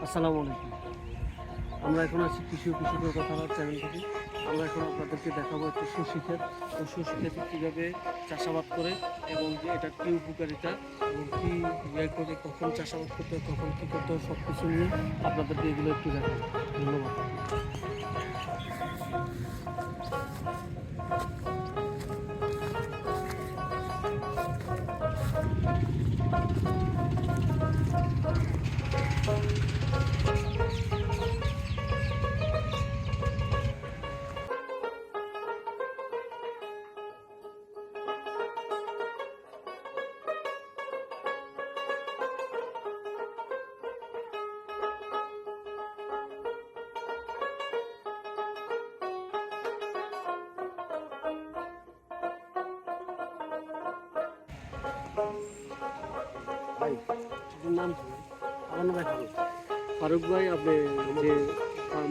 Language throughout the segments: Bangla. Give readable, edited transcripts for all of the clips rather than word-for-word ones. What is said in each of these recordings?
আসসালামু আলাইকুম। আমরা এখন আছি কৃষি ও কৃষকের কথা চ্যানেল থেকে। আমরা এখন আপনাদেরকে দেখাবো একটু শস্য ক্ষেত। ওই শস্য ক্ষেতে কীভাবে চাষাবাদ করে এবং যে এটার কী উপকারিতা এবং কী ইয়ে করে কখন চাষাবাদ করতে হয়, কখন কী করতে হয়, সব কিছু নিয়ে আপনাদেরকে এগুলো একটু দেখাবো। ধন্যবাদ। ভাই, আপনার নাম কি? আমার নাম ফারুক ভাই। আপনি যে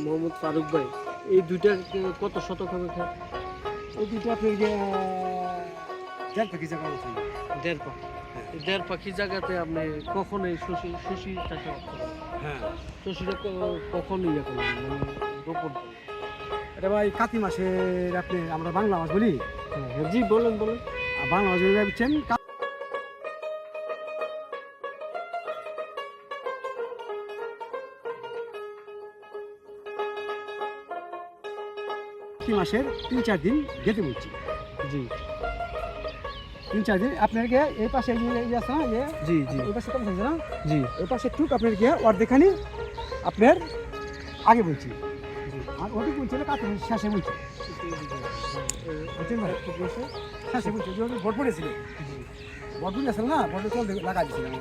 মোহাম্মদ ফারুক ভাই, এই দুইটা কত শতক হবে খেত? এই দুটো আপনার গিয়ে 1.5 পাখি জায়গা আছে। 1.5 পাখি। এই 1.5 পাখি জায়গাতে আপনি কখন এই শশী চাষাবাদ করেন? হ্যাঁ, শশীটা কখন ইয়ে করেন, মানে রোপণ করেন? এটা ভাই কাতি মাসের আপনি আমরা বাংলা মাস বলি। হ্যাঁ হ্যাঁ, জি বলেন বলেন। আর বাংলা মাস বলি বুঝছেন, কাতি মাসের 3-4 দিন গেতে বলছি। জি 3-4 দিন আপনার গিয়ে এই পাশে ইয়ে আছে না, ইয়ে জি জি এই পাশে কম আছে না, জি এই পাশে টুক আপনার গিয়ে অর্ধেকখানি আপনার আগে বলছি, আর ওটি বলছি কাতি মাসের শেষে বলছি। বুঝছেন ভাই, শেষে বলছি ভোট পড়েছিল, বটবুড়ি আছে না, বটবুড়ি চল লাগা দিয়েছিলাম।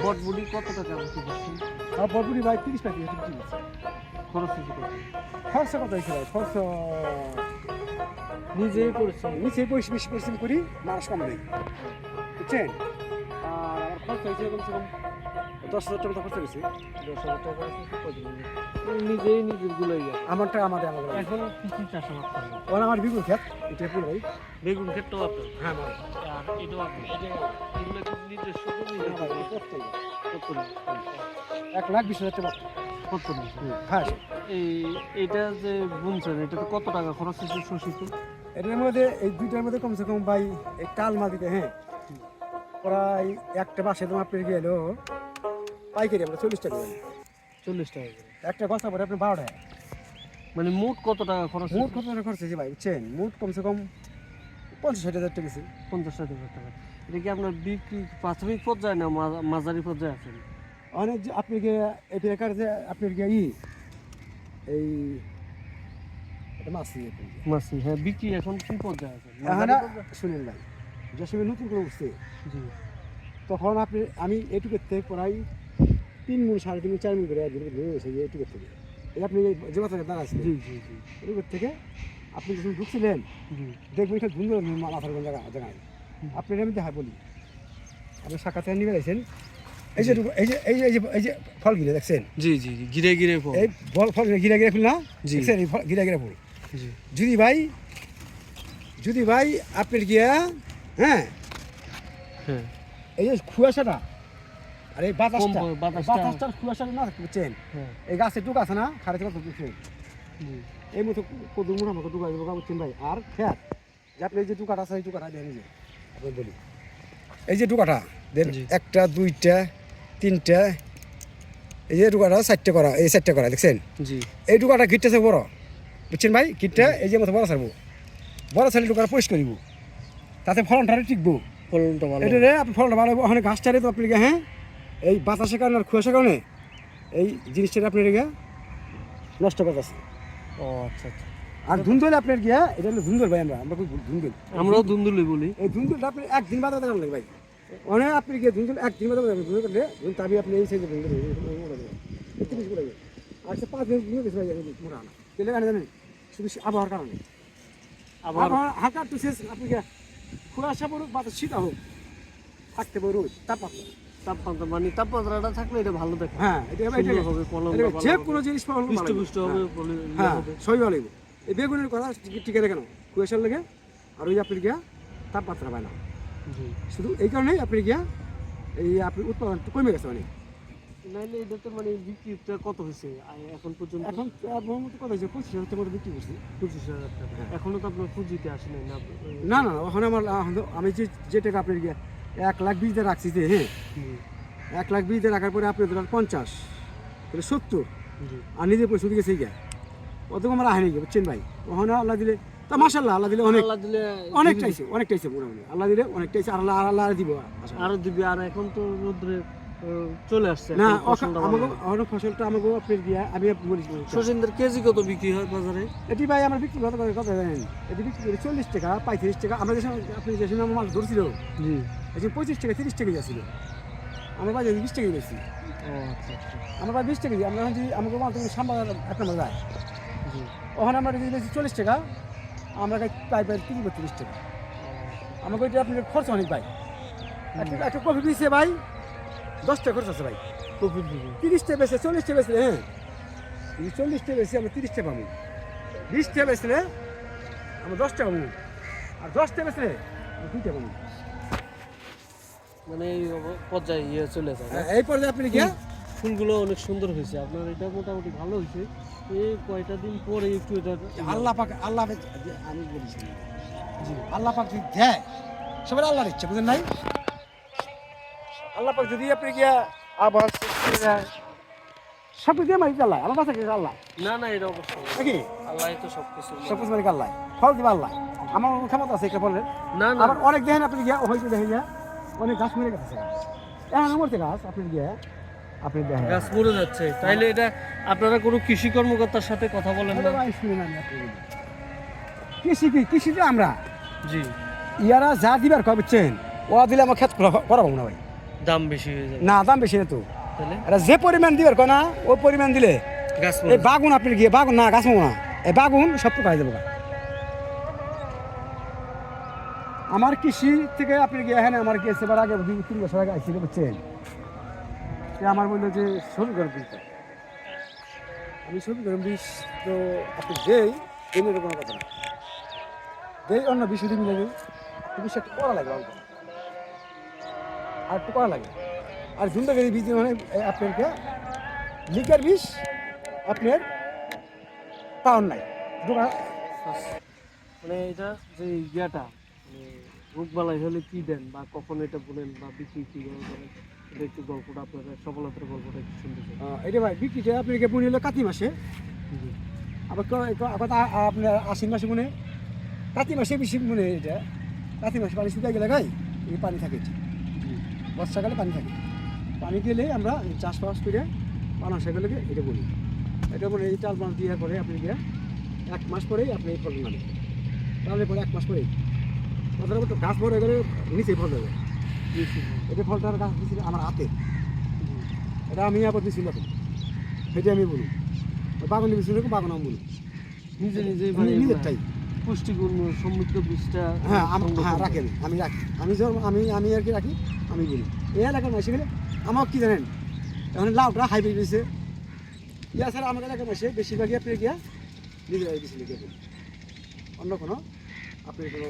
বটবুডি কত টাকা আপনি দিচ্ছেন? আর বটবুড়ি ভাই 30 টাকা দিয়েছি। খরচ হয়েছে কত? খরচা কত হয়েছে ভাই? খরচা নিজেই পরিশ্রম। নিচে বেশি পরিশ্রম করি, মানুষ কম নেই, বুঝছেন। আর আমার খরচা হয়েছে কমসে কম 10,000 টাকা খরচা হয়েছে। 10,000 টাকা খরচ হয়েছে কদিন? নিজেই নিজের গুলোই গেছে। আমারটা আমাদের এখন কি চাষাবাদ করেন? ওরা আমার বিপুল ক্ষেত, এটা পুরো ভাই। বেগুন ক্ষেতটাও আপনার? হ্যাঁ আমার আর এটাও আপনার? এগুলো কি নিজস্ব জমি? প্রত্যেক কত? 1,20,000 টাকা। কত? হ্যাঁ, এটা যে বুনছেন, এটাতে কত টাকা খরচ হয়েছে শশীতে? এটার মধ্যে এই দুইটার মধ্যে কমসে কম ভাই এই টাল মাল দিতে, হ্যাঁ প্রায় একটা বাসে তোমার আপনার গেল পাইকারি আমরা 40 টাকা দেবেন। 40 টাকা করে। একটা বস্তা পরে আপনি 12 টাকা। মানে মোট কত টাকা খরচ? মোট কত টাকা খরচ হয়েছে ভাই বুঝছেন? মোট কমসে কম 50-60 হাজার টাকা গেছে। 50-60 হাজার টাকা। এটা কি আপনার বিক্রি প্রাথমিক পর্যায়ে না মাঝারি পর্যায়ে আছেন? অনেক যে আপনি গিয়ে এটাকার যে আপনার গিয়ে এই এটা মাছ নিয়ে মাসি, হ্যাঁ বিক্রি এখন কি পর্যায়ে আছেন? শুনেন ভাই, যে সময় নতুন করে উঠছে জি তখন আমি এটুকুর থেকে প্রায় 3 মুন 3.5 মুন 4 মুন করে ধরে গেছে এটুকুর থেকে। এই আপনি যে বাচ্চাটা দাঁড়া আছে জি জি জি এটুকুর থেকে আপনি যখন ঢুকছিলেন জি দেখবেন এটা ধুন্দর মাথার জায়গায় আপনি আমি দেখা বলি, আপনি সাক্ষাৎ নিয়ে গেছেন। এই যে এই যে ফল গিরে দেখছেন? জি জি গিরে গিরে এই ফল গিরা ফুল না, জি দেখছেন? এই গিরা ফুল জি যদি ভাই আপনার গিয়া, হ্যাঁ হ্যাঁ এই যে কুয়াশাটা আর এই বাতাসটার বাতাসটার কুয়াশাটা না বুঝছেন, হ্যাঁ এই গাছের টুক আছে না খাড়াতে কত বুঝছেন, জি এই মতো কদুর মোটা মতো টুকা বুঝছেন ভাই। আর খেয়াল যে আপনি এই যে টুকাটা আছে এই টুকাটা দেন, এই যে আপনি বলি এই যে টুকাটা দেন, জি। 1টা 2টা 3টা, এই যে টুকাটা 4টে করা, এই 4টে করা দেখছেন? জি এই টুকাটা গিটটা বড় বুঝছেন ভাই, গিটটা এই যে মতো বড় ছাড়বো, বড় ছাড়লে টুকাটা পরিষ্কার করিব, তাতে ফলনটা টিকবো। ফলনটা ভালো এটা রে আপনি ফলনটা ভালো হবে। ওখানে গাছটারে তো আপনি হ্যাঁ এই বাতাসের কারণে আর কুয়াশার কারণে এই জিনিসটা আপনার গিয়া নষ্ট করতেছে। ও আচ্ছা আচ্ছা। আর ধুন্দুল আপনার গিয়া এটা হলো ধুন্দুল ভাই, আমরা খুব ধুন্দুল, আমরাও ধুন্দুলি বলি। এই ধুন্দুলটা আপনি একদিন বাদে দেখান লাগে ভাই। অনেক আপনি গিয়ে ধুন্দুল একদিন বাদে ধুন্দুল করলে তবে আপনি এই সাইজে ধুন্দুল 30 করে আর 5 দিন ধুন্দুল গেছে ভাই মোটা না কেলে জানেন? শুধু আবহাওয়ার কারণে। আবার হালকা একটু শেষ আপনি গিয়া কুয়াশা পড়ুক বাতাস শীত হোক থাকতে পারো তাপমাত্রা, তাপমাত্রা মানে তাপমাত্রাটা থাকলে এটা ভালো দেখে। হ্যাঁ এটা সুন্দর হবে, ফলনটা ভালো যে হবে, কোনো জিনিস পালন পুষ্ট হবে, হ্যাঁ সবই ভালো লাগবে। এই বেগুনের কথা টিকে দেখে নাও কুয়াশার লেগে, আর ওই আপনি গিয়া তাপমাত্রা পায় না, জি শুধু এই কারণেই আপনি গিয়া এই আপনি উৎপাদন কমে গেছে অনেক। নাইলে এটাতে মানে বিক্রিটা কত হয়েছে এখন পর্যন্ত? এখন আপনার মতো কথা হচ্ছে 25,000 টাকা করে বিক্রি করছি। 25,000 টাকা। এখনো তো আপনার পুঁজিতে আসে নাই না? না না ওখানে আমার আমি যে টাকা আপনার 1,20,000 রাখছি যে, হ্যাঁ জি 1,20,000 রাখার পরে আপনি ধরেন 50 তাহলে 70 জি। আর নিজের পয়সা দিয়ে গেছে গিয়া অত আমার আহে নাকি বুঝছেন ভাই। ওখানে আল্লাহ দিলে তা মাশাআল্লাহ আল্লাহ দিলে আল্লাহ দিলে অনেকটাইছে মোটামুটি আল্লাহ দিলে অনেকটাইছে। আর আল্লাহ দিব আরো দিবে। আর এখন তো রোদ্রে চলে আসছে না এখন ফসলটা ভালো আমাকে হয়। অনেক ফসলটা আমাকে আপনার দিয়া আমি বলি শচীনদের কেজি কত বিক্রি হয় বাজারে? এটি ভাই আমার বিক্রি কত জানেন? এটি বিক্রি করি 40 টাকা 35 টাকা। আমরা যে আপনি যে সময় আমার মাছ ধরছিল জি। এই 25 টাকা 30 টাকা যাচ্ছিল। আমার বাজারে 20 টাকা বেশি। ও আচ্ছা আচ্ছা। আমার বাজারে 20 টাকা দিই। আমরা যদি আমাকে মাল থেকে সাম্বার এক নম্বর যায় জি। ওখানে আমরা যদি বেশি 40 টাকা আমরা পাই 30-32 টাকা। আমাকে ওইটা আপনার খরচ অনেক ভাই। একটা কফি পিসে ভাই 10 টাকা খরচ আছে ভাই। প্রফিট দিবে। 30 টাকা বেশি 40 টাকা বেশি, হ্যাঁ 40 টাকা বেশি আমরা 30 টাকা পাবো। 20 টাকা বেশলে আমরা 10 টাকা পাবো। আর 10 টাকা বেশলে আমরা 2 টাকা পাবো। মানে এই পর্যায়ে ইয়ে চলে যায় না? এই পর্যায়ে আপনি গিয়া ফুলগুলো অনেক সুন্দর হয়েছে আপনার। এটা মোটামুটি ভালো হয়েছে। এই কয়টা দিন পরে একটু এটা আল্লাহ পাক আমি বলছি জি আল্লাহ পাক যদি দেয় সবার আল্লাহর ইচ্ছা বুঝেন নাই। আল্লাহ পাক যদি আপনি গিয়া আবার সব কিছু মালিক আল্লাহ, আমার বাসা কিছু আল্লাহ না না এটা অবশ্যই নাকি আল্লাহ তো সবকিছু সব কিছু মালিক আল্লাহ, ফল দিবা আল্লাহ। আমার ক্ষমতা আছে এটা বলেন। না না আবার অনেক দেখেন আপনি গিয়া হয়তো দেখেন গিয়া অনেক গাছ মরে গেছে এখন মরছে গাছ আপনি গিয়া আপনি দেখেন গাছ মরে যাচ্ছে। তাইলে এটা আপনারা কোনো কৃষি কর্মকর্তার সাথে কথা বলেন না? কৃষিতে আমরা জি। ইয়ারা যা দিবার কয় বুঝছেন ও দিলে আমার ক্ষেত করাবো না ভাই। দাম বেশি হয়ে যায় না দাম বেশি না তো। তাহলে এটা যে পরিমাণ দিবার কয় না ওই পরিমাণ দিলে গাছ এই বাগুন আপনি গিয়ে বাগুন না গাছ না এই বাগুন সব তো খাই যাবো। আমার কৃষি থেকে আপনি গিয়ে হ্যাঁ আমার গিয়েছে এবার আগে 2-3 বছর আগে আসছিল বুঝছেন। আমার বললো যে ছবি করে দিতে আমি ছবি করে বিষ তো আপনি দেই এমনি কোনো কথা না দেই অন্য বিষয়টি মিলে দিই বিষ একটু করা লাগে অল্প আর একটু করা লাগে। আর ঝুন্ডাগিরি বীজ মানে আপনাকে লিকার বিষ আপনার পাওয়ার নাই দোকান। মানে এটা যে ইয়াটা মানে রোগবালাই হলে কি দেন বা কখন এটা বলেন বা বিক্রি কীভাবে করেন এটা একটু গল্পটা আপনাদের সফলতার গল্পটা একটু শুনতে চাই। এটা ভাই বিক্রিটা আপনাকে বুনি হলো কাতি মাসে। আবার আপনার আশ্বিন মাসে মনে কাতি মাসে বেশি মনে এটা কাতি মাসে পানি শুকাই গেলে গাই এই পানি থাকে বর্ষাকালে পানি থাকে। পানি গেলে আমরা চাষবাস করে পানাশা গেলে এটা বলি এটা বলে এই চাল মাস দিয়ে করে আপনি গিয়ে 1 মাস পরেই আপনি এই ফল নামেন তাহলে পরে 1 মাস পরেই কথাটা তো গাছ ভরে গেলে নিচে ফল দেবে। এটা ফলটার গাছ দিয়েছিল আমার হাতে এটা আমি আবার দিয়েছিল সেটা আমি বলি বাগান দিয়েছিল বাগান আমি বলি নিজে নিজে নিজেরটাই পুষ্টিগুণ সমৃদ্ধ বীজটা হ্যাঁ হ্যাঁ রাখি আমি রাখি আমি আর কি রাখি আমি বলি এই এলাকার মাসে গেলে আমার কি জানেন এখন লাউটা হাইব্রিড হয়েছে ইয়া ছাড়া আমার এলাকার মাসে বেশিরভাগই আপনি গিয়া নিজেরাই দিয়েছিল অন্য কোনো আপনি কোনো